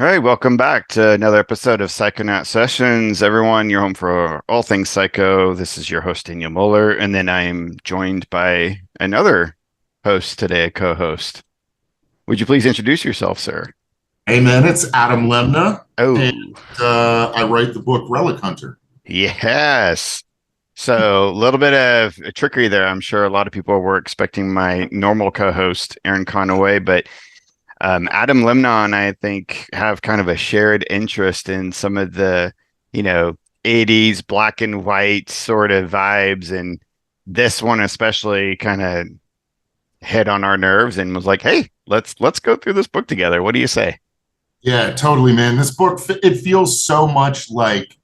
All right, welcome back to another episode of Psychonaut Sessions. Everyone, you're home for all things psycho. This is your host, Daniel Muller, and then I'm joined by another host today, a co-host. Would you please introduce yourself, sir? Hey man, it's Adam Lemnah, and Oh, I write the book Relic Hunter. yes. So a little bit of a trickery there. I'm sure a lot of people were expecting my normal co-host, Aaron Conaway, but Adam Lemnah and I think have kind of a shared interest in some of the, you know, 80s black and white sort of vibes. And this one especially kind of hit on our nerves and was like, hey, let's go through this book together. What do you say? Yeah, totally, man. This book it feels so much like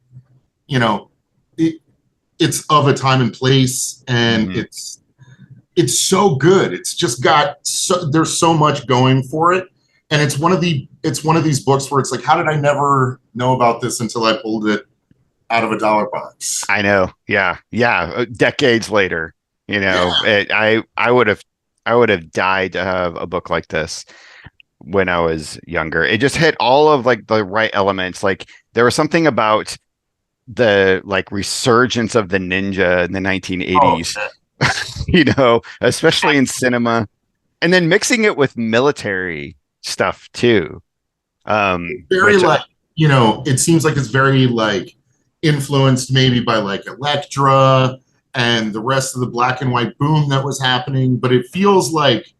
you know it, it's of a time and place, and Hmm. it's so good. It's just got there's so much going for it, and it's one of these books where it's like, how did I never know about this until I pulled it out of a dollar box? I know. Yeah. Yeah. Decades later, Yeah, I would have died to have a book like this when I was younger. It just hit all of like the right elements. Like there was something about the like resurgence of the ninja in the oh, 1980s, especially in cinema, and then mixing it with military stuff too. very Which like it seems like it's very like influenced maybe by like Electra and the rest of the black and white boom that was happening, but it feels like,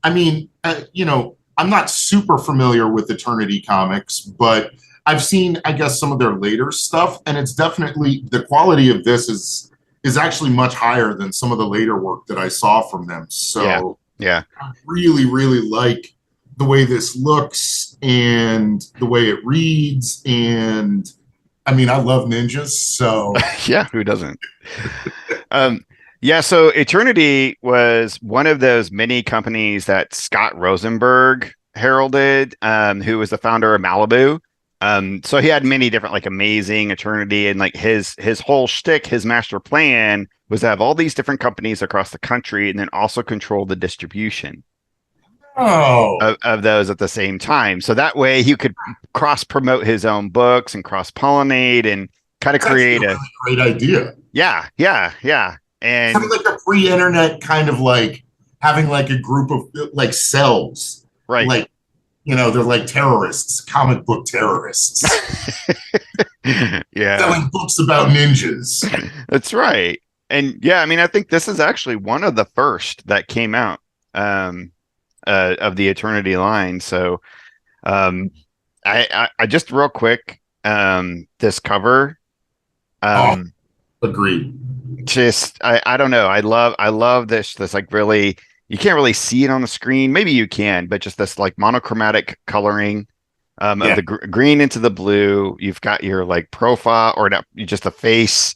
I'm not super familiar with Eternity Comics, but I've seen, I guess, some of their later stuff, and it's definitely the quality of this is actually much higher than some of the later work that I saw from them. yeah, So yeah. I really, really like the way this looks and the way it reads. And I mean, I love ninjas. So, Yeah, who doesn't? Um, yeah, so Eternity was one of those many companies that Scott Rosenberg heralded, who was the founder of Malibu. So he had many different like amazing Eternity, and like his whole shtick, his master plan was to have all these different companies across the country and then also control the distribution oh, of those at the same time. So that way he could cross promote his own books and cross pollinate and kind of it's actually create a a really great idea. yeah, yeah, yeah. Sort of And like a pre internet kind of like having like a group of like cells, right. like, they're like terrorists, comic book terrorists, Yeah, selling books about ninjas. that's right. And yeah, I mean, I think this is actually one of the first that came out um, of the Eternity line. So um, I just real quick, this cover, Oh, um, agreed. just I don't know. I love this like really you can't really see it on the screen. Maybe you can, but just this like monochromatic coloring of Yeah. the green into the blue. You've got your like profile or not, just a face,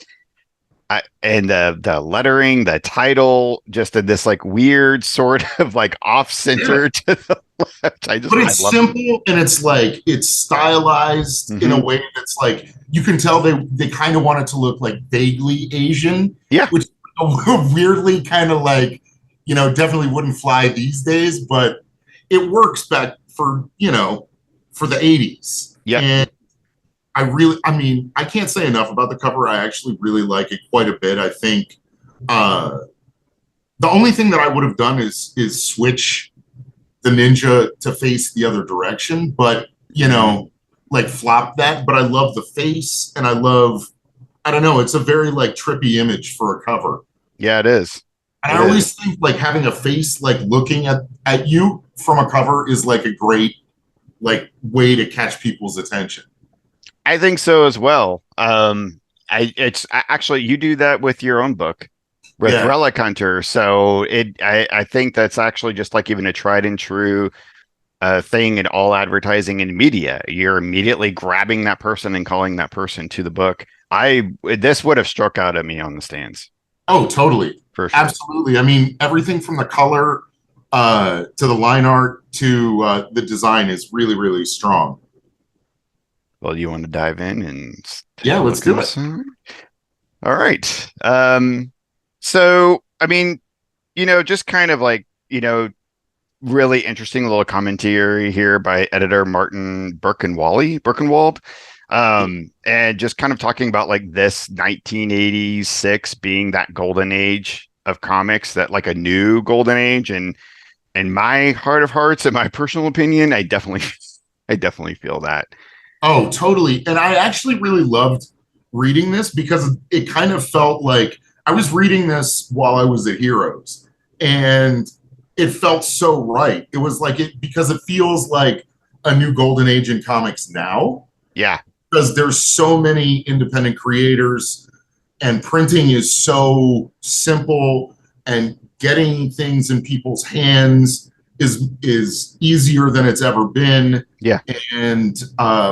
and the lettering, the title, just in this like weird sort of like off Yeah. center to the left. But I it's love it. simple and it's like it's stylized in Hmm. a way that's like you can tell they kind of want it to look like vaguely Asian, Yeah, which weirdly kind of like definitely wouldn't fly these days, but it works back for for the 80s. yeah, And I can't say enough about the cover. I actually really like it quite a bit. I think uh the only thing that I would have done is switch the ninja to face the other direction, but hmm, like flop that. But I love the face, and I don't know, it's a very like trippy image for a cover. yeah. It is. And It I is. always think like having a face like looking at you from a cover is like a great like way to catch people's attention. I think so as well. Actually you do that with your own book with Yeah. Relic Hunter. So I think that's actually just like even a tried and true thing in all advertising and media. You're immediately grabbing that person and calling that person to the book. This would have struck out at me on the stands Oh, totally. for sure. Absolutely. I mean, everything from the color to the line art to the design is really, really strong. Well, you want to dive in and take Yeah, a let's look do it. inside? All right. So I mean, just kind of like, really interesting little commentary here by editor Martin Birkenwald. And just kind of talking about like this 1986 being that golden age of comics, that like a new golden age. And in my heart of hearts, in my personal opinion, I definitely feel that. Oh, totally. And I actually really loved reading this because it kind of felt like I was reading this while I was at Heroes, and it felt so right. It was like it because it feels like a new golden age in comics now Yeah. because there's so many independent creators and printing is so simple and getting things in people's hands is easier than it's ever been. Yeah. And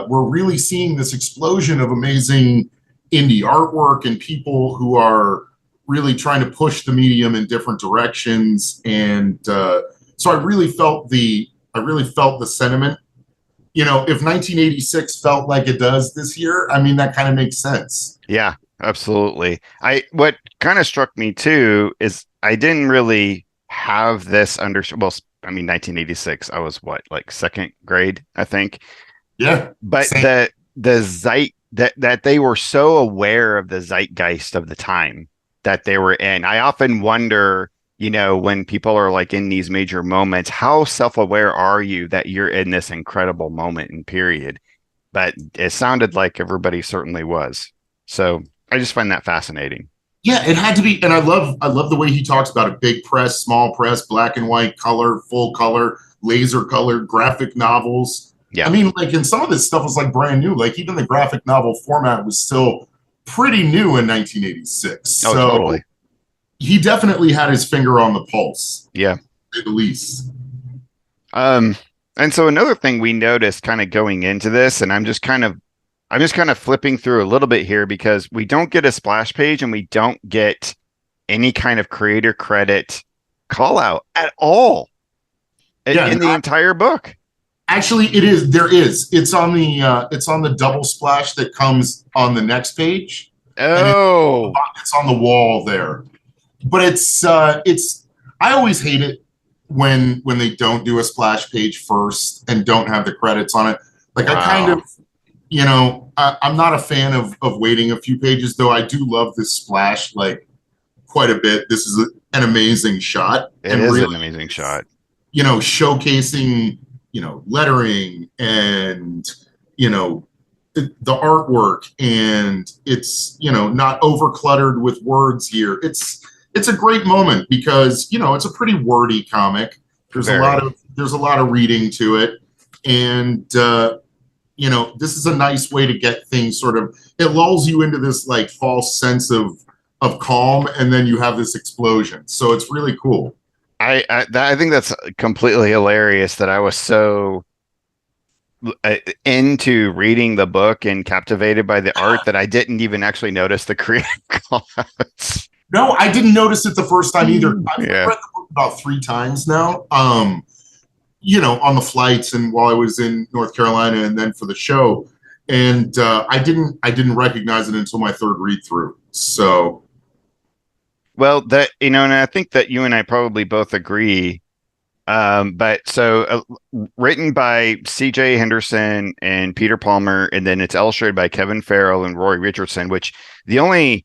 we're really seeing this explosion of amazing indie artwork and people who are really trying to push the medium in different directions. And so I really felt the sentiment. You know, if 1986 felt like it does this year, I mean, that kind of makes sense. Yeah, absolutely. What kind of struck me too is I didn't really have this well, I mean 1986, I was what, like second grade, I think. Yeah, But same. the zeit that they were so aware of the zeitgeist of the time that they were in. I often wonder, when people are like in these major moments, how self-aware are you that you're in this incredible moment and period? But it sounded like everybody certainly was. So I just find that fascinating. Yeah, it had to be, and I love the way he talks about it: big press, small press, black and white, color, full color, laser colored, graphic novels. I Yeah. mean, like, and some of this stuff was like brand new. Like even the graphic novel format was still pretty new in 1986. Oh, So totally. he definitely had his finger on the pulse, Yeah. at least. Um, and so another thing we noticed kind of going into this, and I'm just kind of flipping through a little bit here because we don't get a splash page and we don't get any kind of creator credit call out at all Yeah, in the entire book. actually, it is. There is. It's on the double splash that comes on the next page, and Oh, it's on the wall there. But it's. I always hate it when they don't do a splash page first and don't have the credits on it. Like I kind wow. of, I'm not a fan of waiting a few pages, though. I do love this splash like quite a bit. This is an amazing shot, It and is really, an amazing shot. showcasing, lettering and, you know, the artwork, and it's, not over cluttered with words here. It's a great moment because, it's a pretty wordy comic. Very. There's a lot of reading to it. And, this is a nice way to get things sort of, it lulls you into this like false sense of calm, and then you have this explosion. So it's really cool. I think that's completely hilarious that I was so into reading the book and captivated by the art that I didn't even actually notice the creative comments. No, I didn't notice it the first time either. I've Yeah. read the book about 3 times now. On the flights and while I was in North Carolina and then for the show. And I didn't recognize it until my third read through. So Well, and I think that you and I probably both agree. But so written by C.J. Henderson and Peter Palmer, and then it's illustrated by Kevin Farrell and Roy Richardson, which the only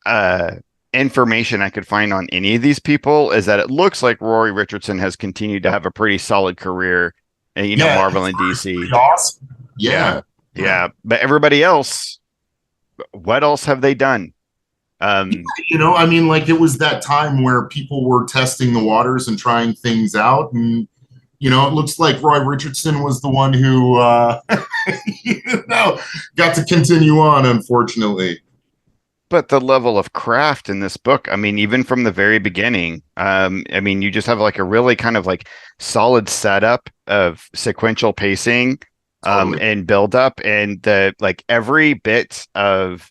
uh, information I could find on any of these people is that it looks like Roy Richardson has continued to have a pretty solid career, yeah, Marvel and pretty DC. awesome. Yeah. Yeah. Yeah. But everybody else, what else have they done? I mean, like it was that time where people were testing the waters and trying things out. And, it looks like Roy Richardson was the one who, got to continue on, unfortunately. But the level of craft in this book, I mean, even from the very beginning, I mean, you just have like a really kind of like solid setup of sequential pacing, Totally. and build up, and the like every bit of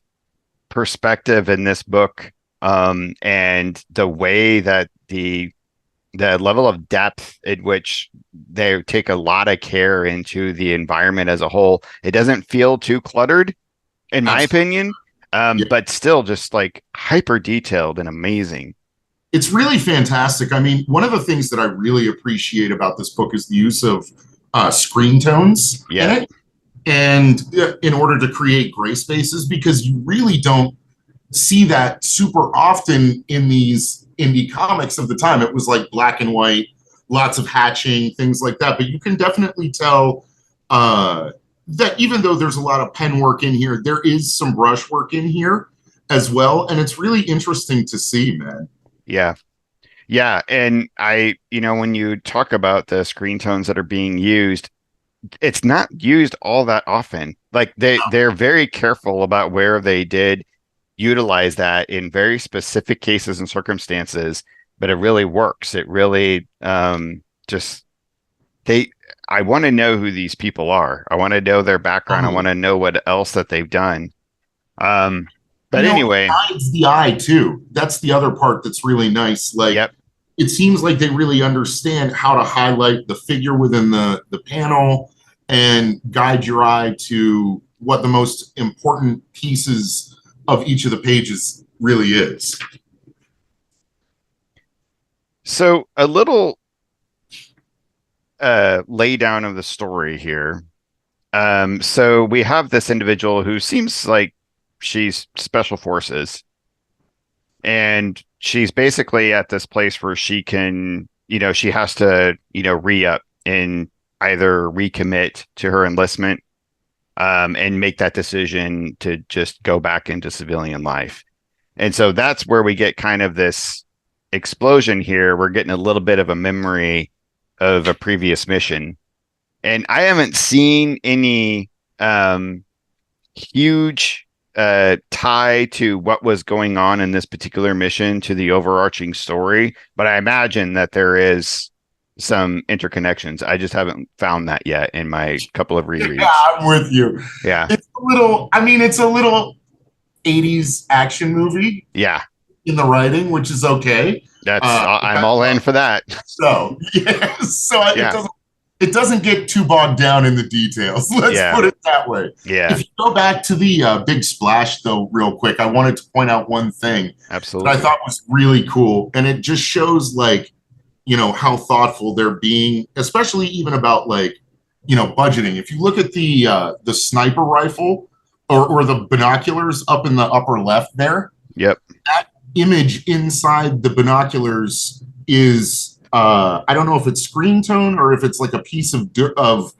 perspective in this book, and the way that the level of depth in which they take a lot of care into the environment as a whole. It doesn't feel too cluttered, in my Absolutely. opinion, Yeah. but still just like hyper detailed and amazing. It's really fantastic. I mean, one of the things that I really appreciate about this book is the use of screen tones in Yeah. it, and in order to create gray spaces, because you really don't see that super often in these indie comics of the time. It was like black and white, lots of hatching, things like that. But you can definitely tell that even though there's a lot of pen work in here, there is some brush work in here as well. And it's really interesting to see, man. Yeah. Yeah. And when you talk about the screen tones that are being used, it's not used all that often. Like they're very careful about where they did utilize that in very specific cases and circumstances, but it really works. It really just they I want to know who these people are. I want to know their background. I want Totally. to know what else that they've done. Um, but It anyway, guides the eye too. That's the other part that's really nice. Like, yep. it seems like they really understand how to highlight the figure within the panel and guide your eye to what the most important pieces of each of the pages really is. So a little lay down of the story here. So we have this individual who seems like she's special forces, and she's basically at this place where she can, she has to, re-up and either recommit to her enlistment, and make that decision to just go back into civilian life. And so that's where we get kind of this explosion here. We're getting a little bit of a memory of a previous mission. And I haven't seen any huge tie to what was going on in this particular mission to the overarching story, but I imagine that there is some interconnections. I just haven't found that yet in my couple of rereads. Yeah, I'm with you. Yeah. It's a little 80s action movie Yeah. in the writing, which is okay. I'm all in for that. So, yeah, so Yeah. it doesn't get too bogged down in the details. Let's Yeah. put it that way. Yeah. If you go back to the big splash, though, real quick, I wanted to point out one thing that I Absolutely. thought was really cool, and it just shows like, how thoughtful they're being, especially even about like, budgeting. If you look at the sniper rifle or the binoculars up in the upper left there, Yep. that image inside the binoculars is I don't know if it's screen tone or if it's like a piece of duotone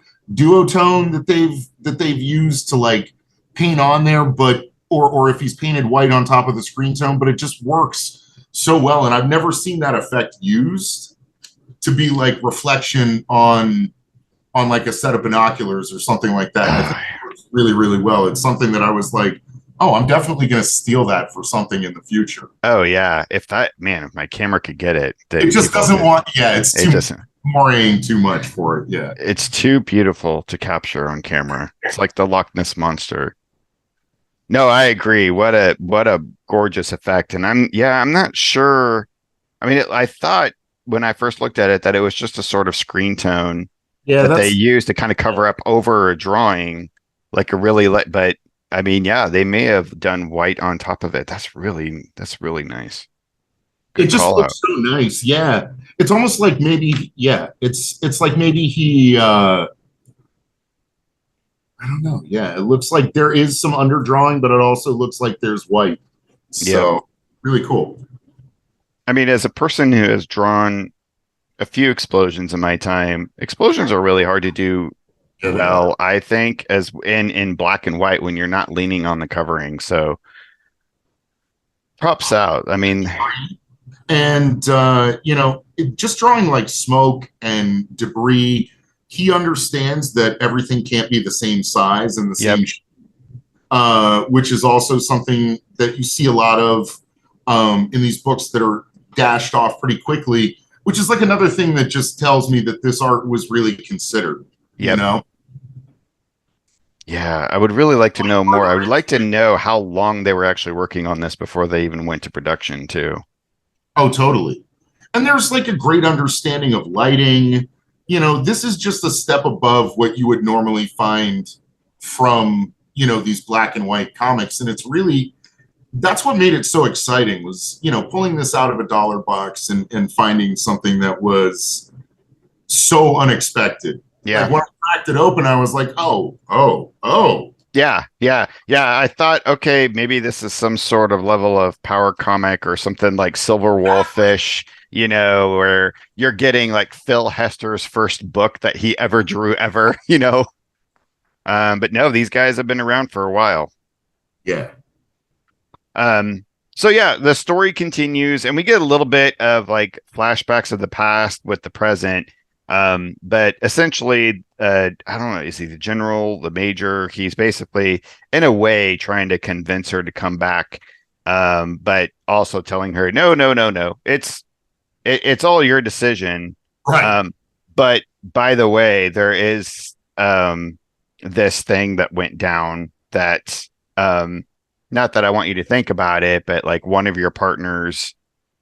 that they've used to like paint on there, but or if he's painted white on top of the screen tone, but it just works so well. And I've never seen that effect used to be like reflection on like a set of binoculars or something like that. I think it works really, really well. It's something that I was like, oh, I'm definitely going to steal that for something in the future. Oh yeah. If my camera could get it, It just doesn't want, yeah, it's it too doesn't. worrying too much for it. Yeah. It's too beautiful to capture on camera. It's like the Loch Ness monster. No, I agree. What a gorgeous effect. And I'm not sure. I mean, I thought when I first looked at it that it was just a sort of screen tone Yeah, that they that's used to kind of cover up over a drawing, like a really but I mean, yeah, they may have done white on top of it. That's really nice. it Good just call out. looks so nice. Yeah. It's almost like maybe, yeah, it's like maybe he I don't know. Yeah, it looks like there is some underdrawing, but it also looks like there's white. Yep. So really cool. I mean, as a person who has drawn a few explosions in my time, explosions are really hard to do Yeah, they are. well, I think, as in black and white when you're not leaning on the covering. So props out. I mean, And just drawing like smoke and debris, he understands that everything can't be the same size and the yep, same which is also something that you see a lot of in these books that are dashed off pretty quickly, which is like another thing that just tells me that this art was really considered, you yep. know? Yeah, I would really like to know more. I would like to know how long they were actually working on this before they even went to production, too. Oh, totally. And there's like a great understanding of lighting. This is just a step above what you would normally find from, these black and white comics. And it's really, that's what made it so exciting was, pulling this out of a dollar box and finding something that was so unexpected. Like Yeah. when I cracked it open, I was like, oh, oh, oh. Yeah. I thought, okay, maybe this is some sort of level of power comic or something like Silver Wolfish, where you're getting like Phil Hester's first book that he ever drew ever, But no, these guys have been around for a while. Yeah. Um, so yeah, the story continues, and we get a little bit of like flashbacks of the past with the present. But essentially, I don't know, is he the general, the major? He's basically, in a way, trying to convince her to come back, but also telling her, no, no, no, no, it's all your decision. Right. Um, but by the way, there is this thing that went down that not that I want you to think about it, but like one of your partners,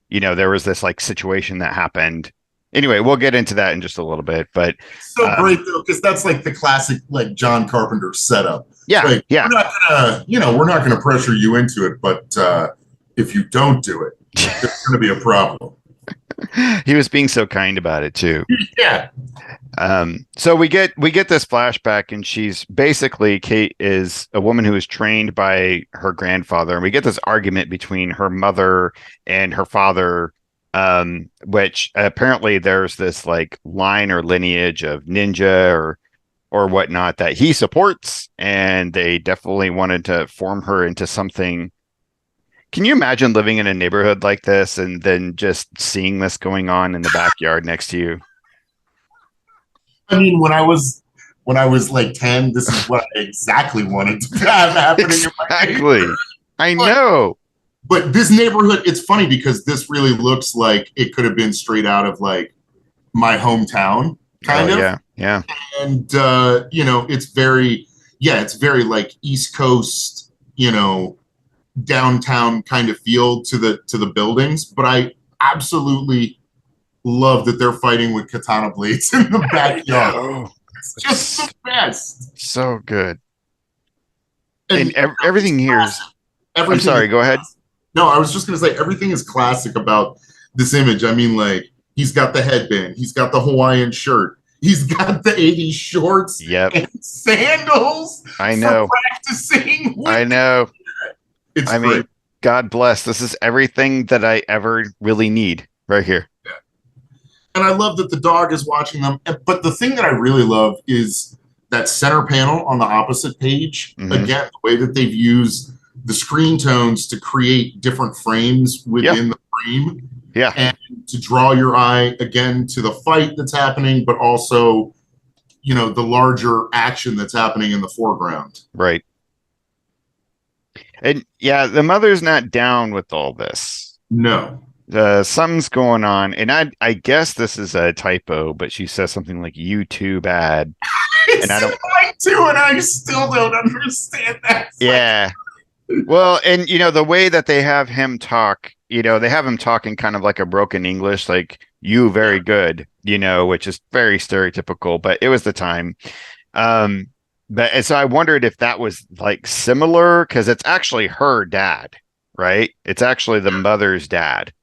there was this like situation that happened. Anyway, we'll get into that in just a little bit, but So great though, because that's like the classic like John Carpenter setup. yeah, Like yeah. we're not gonna pressure you into it, but if you don't do it, there's gonna be a problem. He was being so kind about it too. Yeah. So we get this flashback, and she's basically Kate is a woman who is trained by her grandfather, and we get this argument between her mother and her father, which apparently there's this like line or lineage of ninja or whatnot that he supports, and they definitely wanted to form her into something. Can you imagine living in a neighborhood like this and then just seeing this going on in the backyard next to you? I mean, when I was like 10, this is what I exactly wanted to have happening in my Exactly. neighborhood. I But, know. but this neighborhood, it's funny because this really looks like it could have been straight out of like my hometown, Oh kind of. yeah, yeah, And it's very like East Coast, downtown kind of feel to the buildings. But I absolutely love that they're fighting with katana blades in the I backyard. know. It's just the best. So good. And And everything here is. I'm everything is sorry. Go ahead. no, I was just gonna say everything is classic about this image. I mean, like he's got the headband, he's got the Hawaiian shirt, he's got the 80s shorts Yep. and sandals I for know. practicing I with know. it's I great. mean, God bless. This is everything that I ever really need right here. And I love that the dog is watching them. But the thing that I really love is that center panel on the opposite page. Hmm. Again, the way that they've used the screen tones to create different frames Yeah. within the frame Yeah. and to draw your eye again to the fight that's happening, but also, the larger action that's happening in the foreground. Right. And yeah, the mother's not down with all this. No. Something's going on, and I guess this is a typo, but she says something like YouTube ad, and It's I in don't. mine too, and I still don't understand that. Yeah. Well, and the way that they have him talk, they have him talking kind of like a broken English, like you very good, which is very stereotypical, but it was the time. Um, but and so I wondered if that was like similar because it's actually her dad, right? It's actually the mother's dad.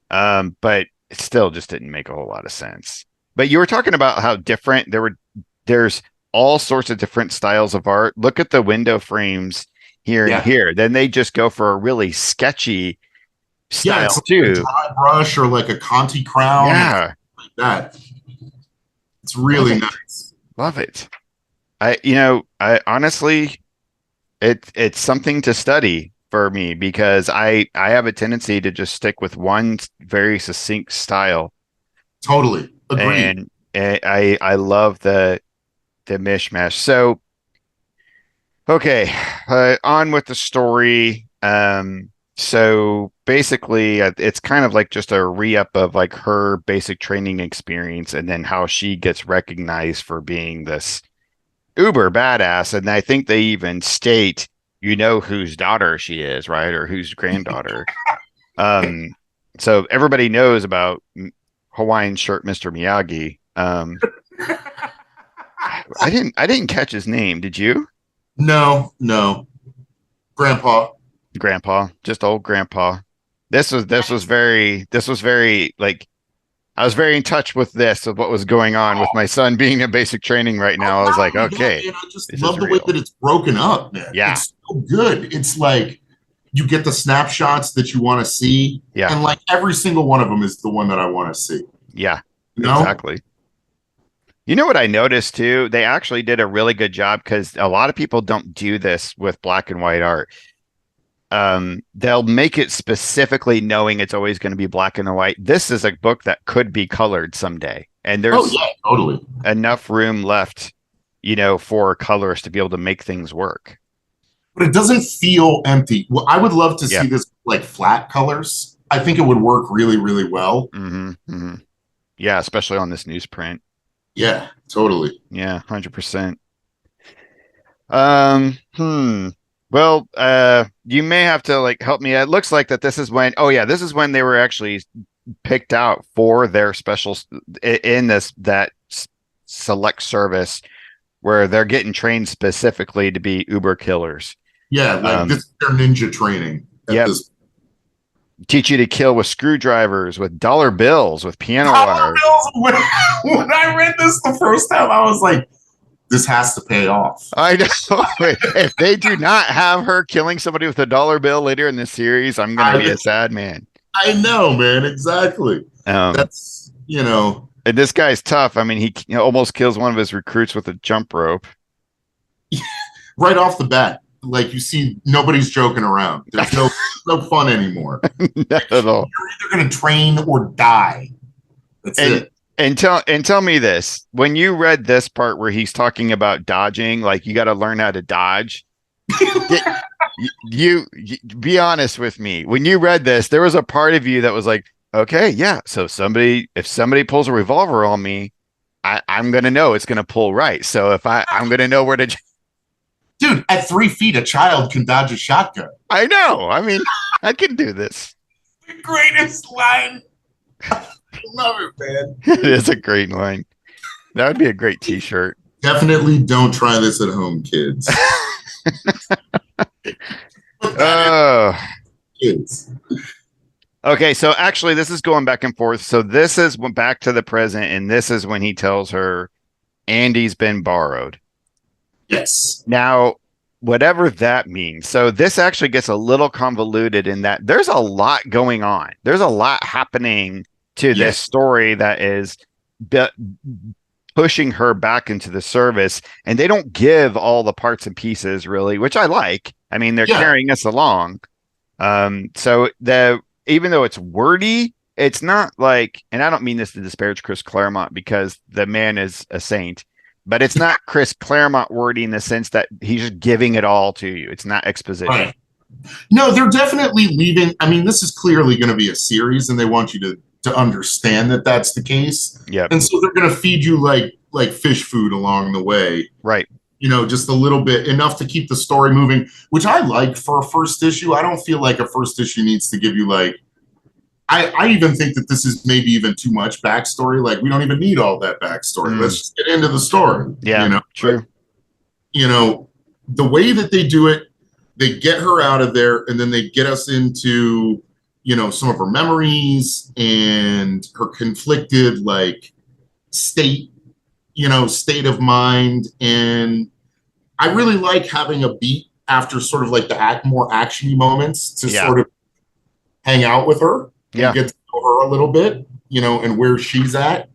But it still just didn't make a whole lot of sense. But you were talking about how different there's all sorts of different styles of art. Look at the window frames here and Yeah. here. Then they just go for a really sketchy Yeah, it's style like a too. dry brush or like a Conti crown or Yeah, something like that. It's love really it. nice. Love it. I honestly, it's something to study for me because I have a tendency to just stick with one very succinct style, Totally. Agreed. and I love the mishmash. So okay, on with the story. So basically, it's kind of like just a re-up of like her basic training experience, and then how she gets recognized for being this uber badass. And I think they even state, whose daughter she is, right, or whose granddaughter. Um, so everybody knows about Hawaiian shirt Mr. Miyagi. I didn't catch his name. Did you? No, no. Grandpa. Grandpa, just old grandpa. This was very like I was very in touch with this of what was going on with my son being in basic training right now. I was Not like, only that, okay, man, I just this is love the way real. that it's broken up, man. Yeah, It's so good. It's like you get the snapshots that you want to see, yeah, and like every single one of them is the one that I want to see. yeah, You know? exactly. You know what I noticed too? They actually did a really good job because a lot of people don't do this with black and white art. They'll make it specifically knowing it's always going to be black and white. This is a book that could be colored someday, and Oh there's yeah, totally. enough room left, for colors to be able to make things work. But it doesn't feel empty. Well, I would love to Yeah. see this like flat colors. I think it would work really, really well. Yeah, especially on this newsprint. Yeah, totally. Yeah, 100%. Hmm. Well, you may have to like help me. It looks like that this is when, oh yeah, this is when they were actually picked out for their special in this that select service where they're getting trained specifically to be Uber killers. Yeah, like this is their ninja training at Yep. this. Teach you to kill with screwdrivers, with dollar bills, with piano Dollar wire. bills. When I read this the first time, I was like, this has to pay off. I know. If they do not have her killing somebody with a dollar bill later in the series, I'm going to be a sad man. I know, man. Exactly. That's, And this guy's tough. I mean, he almost kills one of his recruits with a jump rope. Right off the bat, like you see, nobody's joking around. There's no fun anymore. Not at all. You're either going to train or die. That's it. And tell me this: when you read this part where he's talking about dodging, like you got to learn how to dodge. you be honest with me. When you read this, there was a part of you that was like, okay, yeah. So if somebody pulls a revolver on me, I'm gonna know it's gonna pull right. So if I'm gonna know where to. Dude, at 3 feet, a child can dodge a shotgun. I know. I mean, I can do this. The greatest line. I love it, man. It is a great line. That would be a great T-shirt. Definitely don't try this at home, kids. Oh, kids. Okay, so actually, this is going back and forth. So this is back to the present, and this is when he tells her Andy's been borrowed. Yes. Now, whatever that means. So this actually gets a little convoluted in that there's a lot going on. There's a lot happening to this story that is pushing her back into the service, and they don't give all the parts and pieces really, which I like. I mean, they're carrying us along. So even though it's wordy, it's not like, and I don't mean this to disparage Chris Claremont because the man is a saint, but it's not Chris Claremont wordy in the sense that he's just giving it all to you. It's not exposition. Right. No, they're definitely leaving. I mean, this is clearly going to be a series, and they want you to understand that that's the case. Yeah. And so they're going to feed you like fish food along the way. Right. Just a little bit, enough to keep the story moving, which I like for a first issue. I don't feel like a first issue needs to give you I even think that this is maybe even too much backstory. Like, we don't even need all that backstory. Let's just get into the story. Yeah, true. But, the way that they do it, they get her out of there, and then they get us into, some of her memories and her conflicted, state of mind. And I really like having a beat after sort of the more actiony moments to sort of hang out with her. And get to know her a little bit, and where she's at.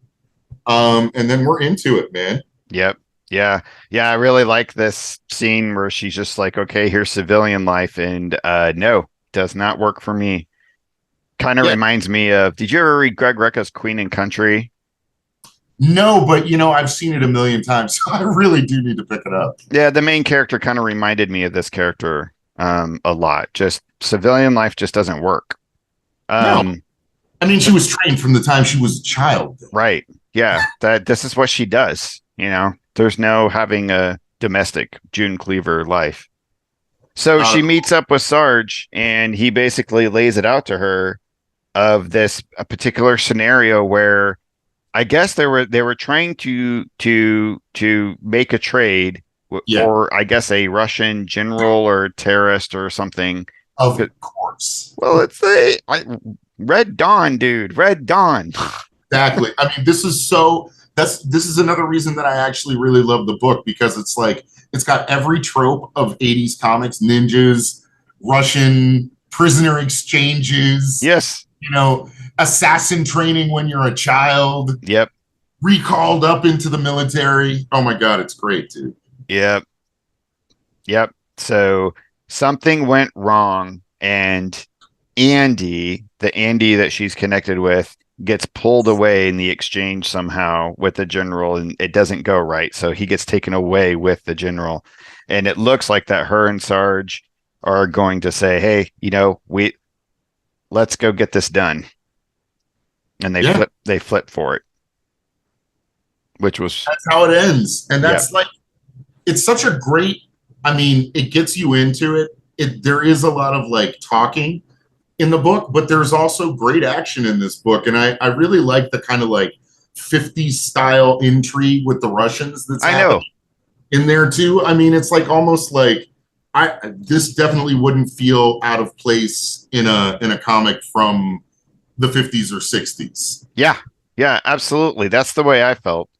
And then we're into it, man. Yep. Yeah. Yeah. I really like this scene where she's just like, okay, here's civilian life. And no, does not work for me. Kind of reminds me of, did you ever read Greg Rucka's Queen and Country? No, but I've seen it a million times, so I really do need to pick it up. Yeah, the main character kind of reminded me of this character a lot. Just civilian life just doesn't work. No. I mean, she was trained from the time she was a child. Right. Yeah. This is what she does. There's no having a domestic June Cleaver life. So she meets up with Sarge, and he basically lays it out to her of a particular scenario where I guess they were trying to make a trade or I guess a Russian general or terrorist or something Of course. Well, it's Red Dawn, dude. Red Dawn. Exactly. I mean, this is another reason that I actually really love the book, because it's like it's got every trope of 80s comics, ninjas, Russian prisoner exchanges, Yes. assassin training when you're a child, Yep. recalled up into the military. Oh my god, it's great, dude. Yep. Yep. So something went wrong, and Andy, the Andy that she's connected with, gets pulled away in the exchange somehow with the general, and it doesn't go right. So he gets taken away with the general. And it looks like that her and Sarge are going to say, hey, let's go get this done. And Yeah, they flip for it, which was that's how it ends. And yeah. that's like, it's such a great, I mean, it gets you into it. There is a lot of like talking in the book, but there's also great action in this book. And I really like the kind of like 50s style intrigue with the Russians that's I happening know. in there too. I mean, it's like almost like this definitely wouldn't feel out of place in a comic from the 50s or 60s. Yeah. Yeah, absolutely. That's the way I felt.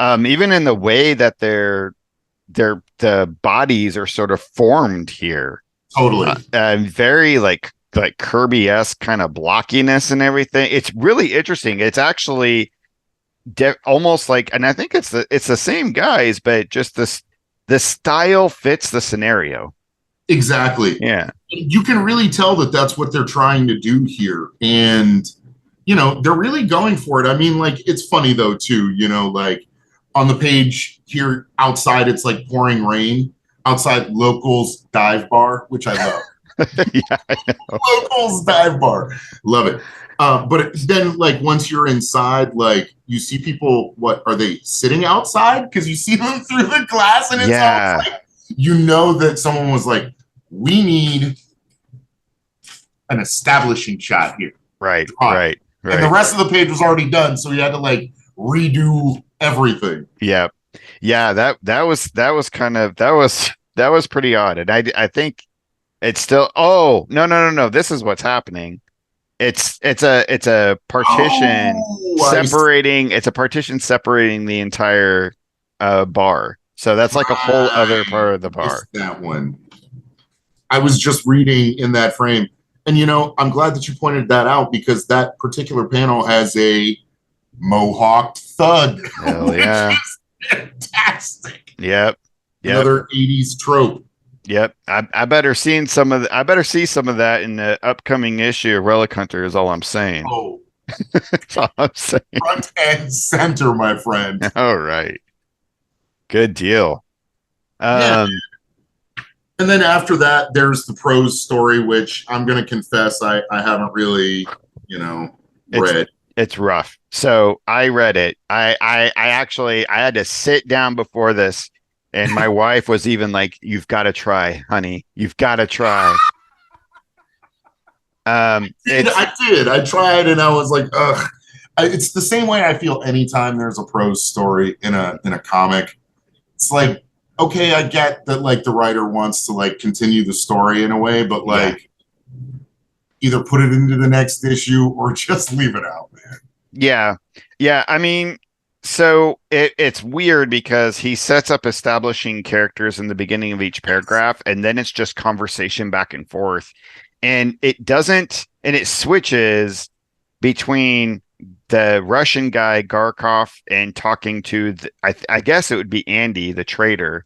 Even in the way that the bodies are sort of formed here. Totally. Very like Kirby-esque kind of blockiness and everything. It's really interesting. It's actually almost like, and I think it's the same guys, but just the style fits the scenario. Exactly. Yeah. You can really tell that that's what they're trying to do here. And, they're really going for it. I mean, like, it's funny though, too, like on the page here outside, it's like pouring rain outside Locals Dive Bar, which I love. Yeah, I know. Locals Dive Bar. Love it. But then, like, once you're inside, like, you see people, what are they sitting outside? Because you see them through the glass, and it's Yeah. almost like, that someone was like, we need an establishing shot here. Right. Right. Right. And the Right. rest of the page was already done, so he had to like redo everything. Yeah. Yeah. That was pretty odd. And I think it's still, oh, no. This is what's happening. It's a partition Oh, separating. It's a partition separating the entire bar. So that's like a whole other part of the bar. that one. I was just reading in that frame. And I'm glad that you pointed that out, because that particular panel has a mohawked thug. Hell yeah. Fantastic. Yep. Yep. Another 80s trope. Yep. I better see some of that in the upcoming issue of Relic Hunter is all I'm saying. Oh. That's all I'm saying. Front and center, my friend. All right. Good deal. Yeah. And then after that, there's the prose story, which I'm going to confess I haven't really, read. It's rough. So I read it. I actually I had to sit down before this, and my wife was even like, "You've got to try, honey. You've got to try." I did. I tried, and I was like, ugh. It's the same way I feel anytime there's a prose story in a comic. It's like, okay, I get that like the writer wants to like continue the story in a way, but like either put it into the next issue or just leave it out, man. Yeah. Yeah. I mean, so it's weird because he sets up establishing characters in the beginning of each paragraph, and then it's just conversation back and forth. And it switches between the Russian guy Garkov and talking to I guess it would be Andy, the traitor.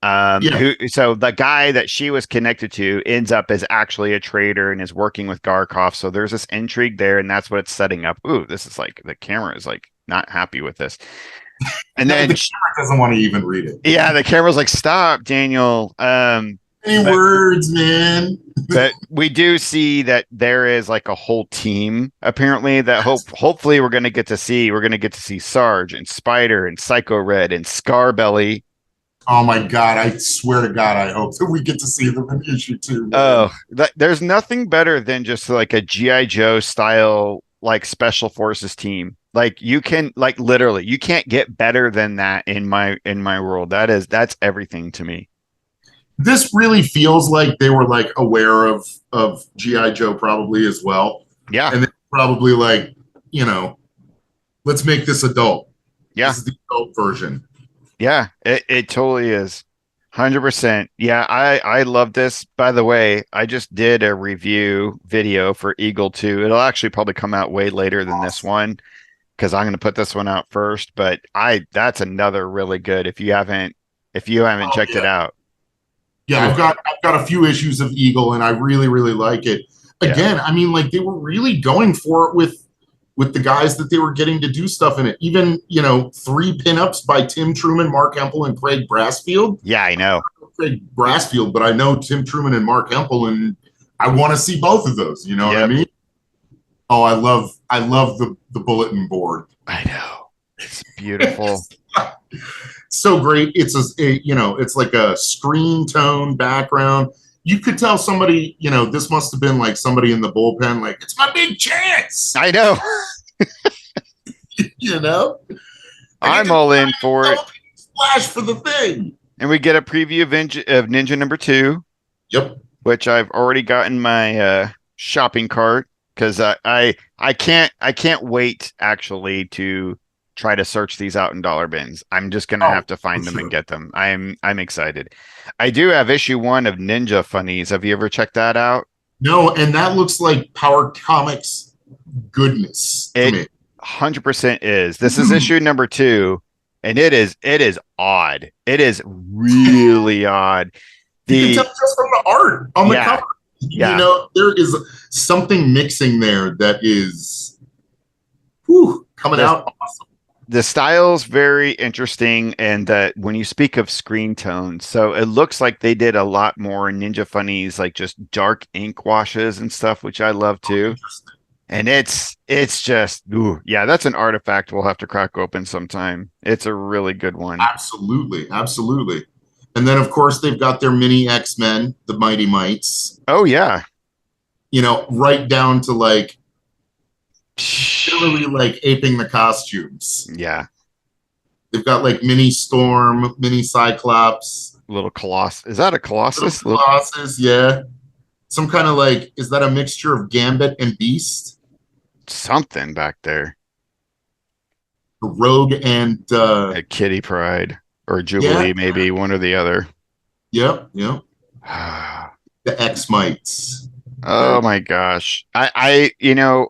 So the guy that she was connected to ends up as actually a traitor and is working with Garkov. So there's this intrigue there, and that's what it's setting up. Ooh, this is like the camera is like not happy with this. And then the camera doesn't want to even read it. Yeah, the camera's like, stop, Daniel. Words, man. But we do see that there is like a whole team apparently that hopefully we're going to get to see. We're going to get to see Sarge and Spider and Psycho Red and Scarbelly. Oh my God! I swear to God, I hope that we get to see them in issue 2. Oh, there's nothing better than just like a GI Joe style like special forces team. Like you can like literally you can't get better than that in my world. That's everything to me. This really feels like they were like aware of GI Joe probably as well, Yeah. and they probably like, you know, let's make this adult. Yeah. This is the adult version. Yeah. It totally is. 100%. Yeah, I love this. By the way, I just did a review video for Eagle 2. It'll actually probably come out way later than this Awesome. one because I'm going to put this one out first, but I that's another really good if you haven't Oh checked it yeah, out. yeah. Ooh, I've got a few issues of Eagle, and I really like it. yeah. Again, I mean, like they were really going for it with the guys that they were getting to do stuff in it. Even, you know, 3 pinups by Tim Truman, Mark Hempel, and Craig Brassfield. Yeah, I know. Craig Brassfield, but I know Tim Truman and Mark Hempel, and I want to see both of those. You know what I Yep. mean? Oh, I love the bulletin board. I know. It's beautiful. So great. You know, it's like a screen tone background. You could tell somebody, you know, this must have been like somebody in the bullpen, like, it's my big chance. I know. You know, I get I'm to all in for it. splash for the thing. And we get a preview of Ninja number 2, Yep. which I've already gotten my shopping cart because I can't wait actually to try to search these out in dollar bins. I'm just gonna Oh, have to for find them and sure. get them. I'm excited. I do have issue 1 of Ninja Funnies. Have you ever checked that out? No, and that looks like Power Comics goodness to It me. 100% is. This is issue number 2, and it is odd. It is really odd. You can tell The just from the art on the Yeah, cover. You yeah. know, there is something mixing there that is, whew, coming The out awesome. the style's very interesting, and that when you speak of screen tones, so it looks like they did a lot more Ninja Funnies, like just dark ink washes and stuff, which I love too. Interesting. And it's just, ooh, yeah, that's an artifact we'll have to crack open sometime. It's a really good one. Absolutely, absolutely. And then, of course, they've got their mini X Men, the Mighty Mites. Oh yeah. You know, right down to like literally like aping the costumes. Yeah, They've got like mini Storm, mini Cyclops, little Colossus. Is that a little Colossus? Little Colossus. Yeah, some kind of like, is that a mixture of Gambit and Beast? something back there. Rogue and A Kitty Pride or yeah, Jubilee, maybe one or the other. yep. The X Mites. Oh my gosh. I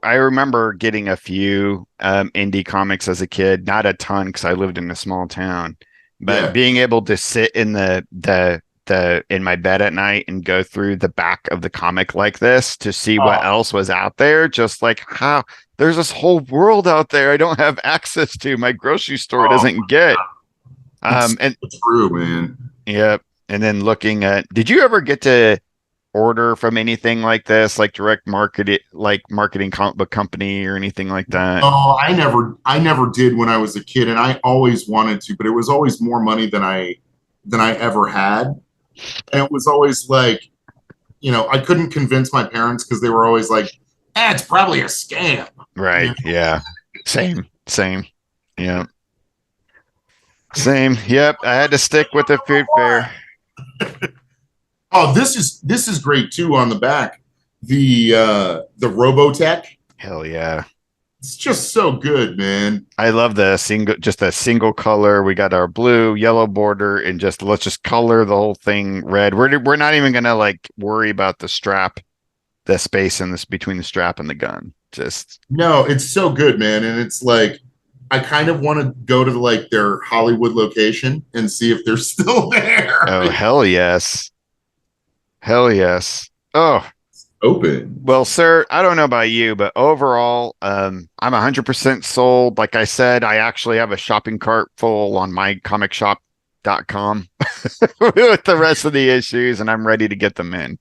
remember getting a few indie comics as a kid, not a ton because I lived in a small town, but Yeah. being able to sit in the in my bed at night and go through the back of the comic like this to see what Oh, else was out there, just like how there's this whole world out there I don't have access to, my grocery store oh, doesn't get. it's And true, man. Yep. And then looking at, did you ever get to order from anything like this, like direct market, like marketing comic book company or anything like that? Oh, I never did when I was a kid, and I always wanted to, but it was always more money than I ever had, and it was always like, you know, I couldn't convince my parents because they were always like, it's probably a scam. You Right. know? Yeah. Same. Same. Yeah. Same. Yep. I had to stick with the food fair. Oh, this is great too on the back. The Robotech. Hell yeah. It's just so good, man. I love just a single color. We got our blue, yellow border, and just let's just color the whole thing red. We're not even gonna like worry about the strap, the space in this between the strap and the gun. Just No, it's so good, man. And it's like, I kind of want to go to like their Hollywood location and see if they're still there. oh hell yes. Hell yes. Oh, Open. well, sir, I don't know about you, but overall, I'm 100% sold. Like I said, I actually have a shopping cart full on mycomicshop.com with the rest of the issues, and I'm ready to get them in.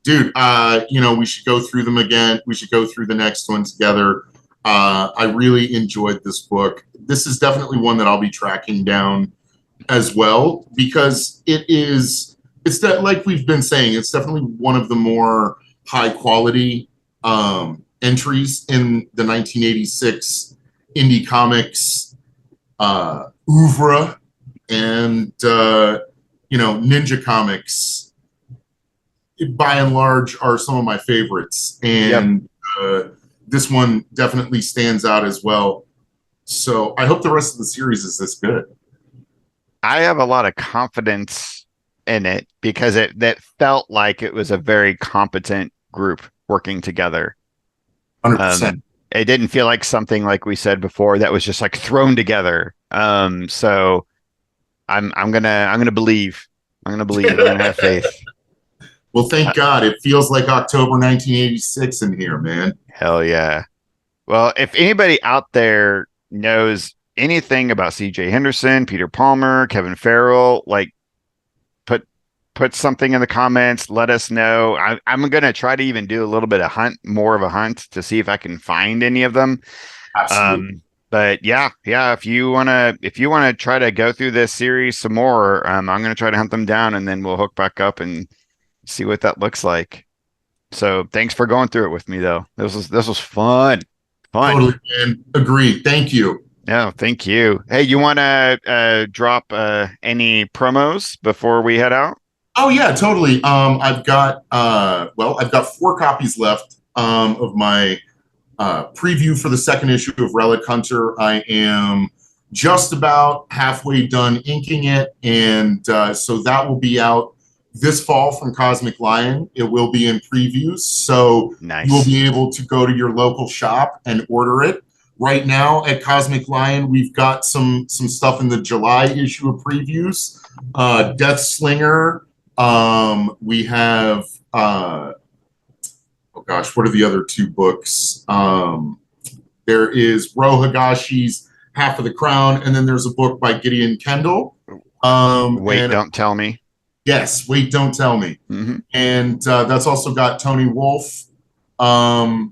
Dude, you know, we should go through them again. We should go through the next one together. I really enjoyed this book. This is definitely one that I'll be tracking down as well because it's that, like we've been saying, it's definitely one of the more high quality entries in the 1986 indie comics oeuvre, and Ninja comics, by and large, are some of my favorites. Yep. And this one definitely stands out as well. So I hope the rest of the series is this good. I have a lot of confidence in it because that felt like it was a very competent group working together. 100%. It didn't feel like something like we said before that was just like thrown together. So I'm gonna believe. I'm gonna believe. I'm gonna have faith. Well, Uh, thank God. It feels like October 1986 in here, man. Hell yeah. Well, if anybody out there knows anything about CJ Henderson, Peter Palmer, Kevin Farrell, like put put something in the comments. Let us know. I'm gonna try to even do a little bit of more of a hunt to see if I can find any of them. Absolutely. Um, but yeah, if you wanna try to go through this series some more, I'm gonna try to hunt them down and then we'll hook back up and see what that looks like. So thanks for going through it with me though. This was fun. Fun. Totally, man. Agreed. Thank you. No, thank you. Hey, you wanna drop any promos before we head out? Oh yeah, totally. I've got 4 copies left of my preview for the second issue of Relic Hunter. I am just about halfway done inking it, and so that will be out this fall from Cosmic Lion. It will be in previews, so you will Nice. be able to go to your local shop and order it. Right now at Cosmic Lion, we've got some stuff in the July issue of previews. Death Slinger. We have oh gosh, what are the other 2 books? There is Ro Higashi's Half of the Crown, and then there's a book by Gideon Kendall. Wait, And don't tell me. yes, Wait, Don't Tell Me. Hmm. And that's also got Tony Wolfe. There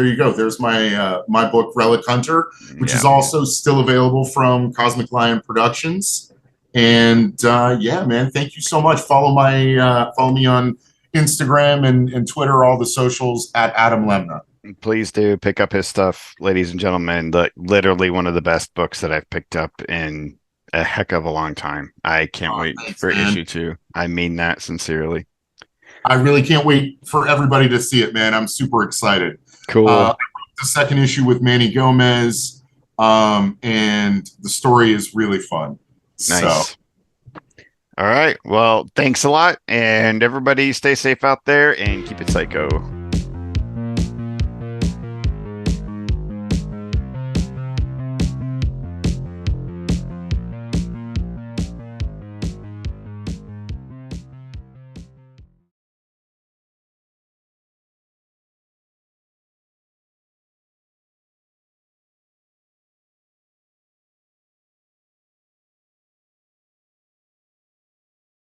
you go. There's my book, Relic Hunter, which is Yeah. also still available from Cosmic Lion Productions. And yeah, man, thank you so much. Follow me on Instagram and Twitter, all the socials at Adam Lemnah. Please do pick up his stuff, ladies and gentlemen. Literally one of the best books that I've picked up in a heck of a long time. I can't wait Thanks, for man. issue 2. I mean that sincerely. I really can't wait for everybody to see it, man. I'm super excited. Cool. The second issue with Manny Gomez, and the story is really fun. So, Nice. All right. Well, thanks a lot. And everybody stay safe out there and keep it psycho.